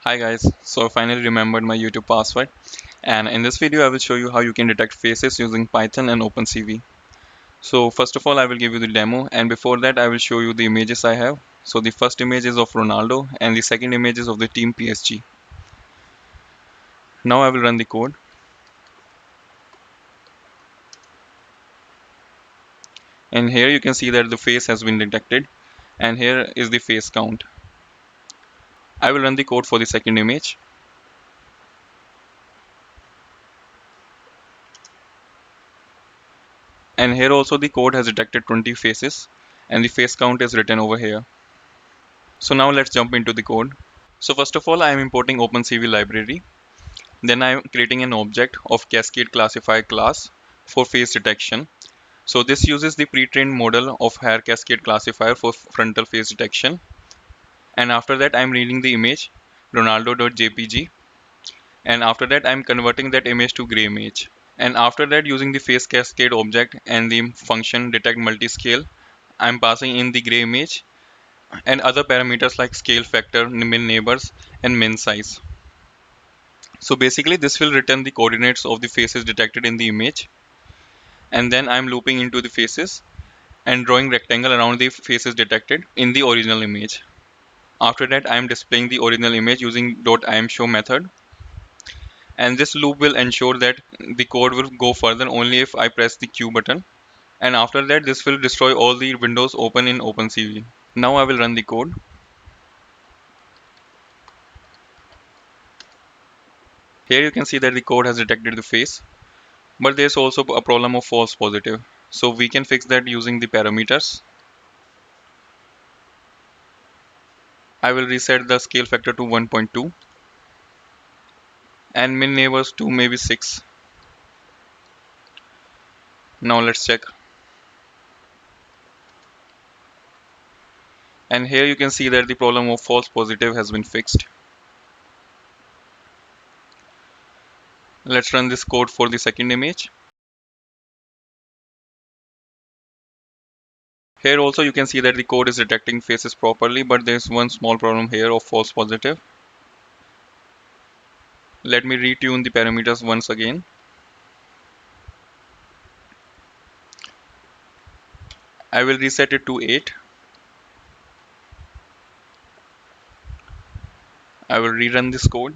Hi guys, so I finally remembered my YouTube password, and in this video I will show you how you can detect faces using Python and OpenCV. So first of all I will give you the demo, and before that I will show you the images I have. So the first image is of Ronaldo and the second image is of the team PSG. Now I will run the code, and here you can see that the face has been detected, and here is the face count. I will run the code for the second image, and here also the code has detected 20 faces, and the face count is written over here. So now let's jump into the code. So first of all I am importing OpenCV library. Then I am creating an object of Cascade classify class for face detection. So this uses the pre-trained model of Haar Cascade classifier for frontal face detection. And after that I am reading the image Ronaldo.jpg, and after that I am converting that image to gray image. And after that, using the face cascade object and the function detect multiscale, I am passing in the gray image and other parameters like scale factor, min neighbors and min size. So basically this will return the coordinates of the faces detected in the image, and then I'm looping into the faces and drawing rectangle around the faces detected in the original image. After that I am displaying the original image using .imshow method, and this loop will ensure that the code will go further only if I press the Q button, and after that this will destroy all the windows open in OpenCV. Now I will run the code. Here you can see that the code has detected the face, but there's also a problem of false positive. So we can fix that using the parameters. I will reset the scale factor to 1.2 and min neighbors to maybe 6. Now let's check. And here you can see that the problem of false positive has been fixed. Let's run this code for the second image. Here also you can see that the code is detecting faces properly, but there's one small problem here of false positive. Let me retune the parameters once again. I will reset it to 8. I will rerun this code,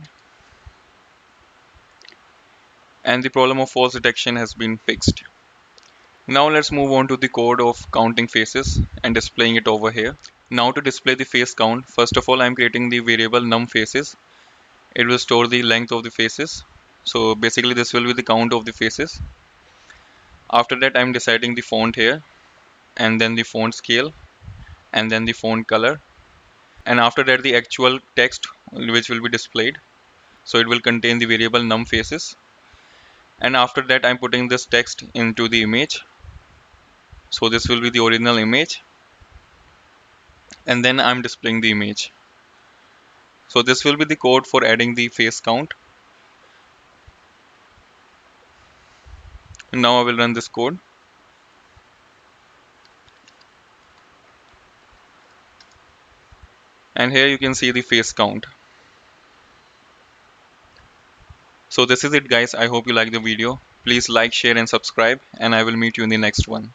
and the problem of false detection has been fixed. Now let's move on to the code of counting faces and displaying it over here. Now to display the face count, first of all I am creating the variable num faces. It will store the length of the faces. So basically this will be the count of the faces. After that I am deciding the font here, and then the font scale, and then the font color, and after that the actual text which will be displayed. So it will contain the variable num faces, and after that I'm putting this text into the image. So this will be the original image, and then I'm displaying the image. So this will be the code for adding the face count. Now I will run this code, and here you can see the face count. So this is it guys, I hope you like the video. Please like, share and subscribe, and I will meet you in the next one.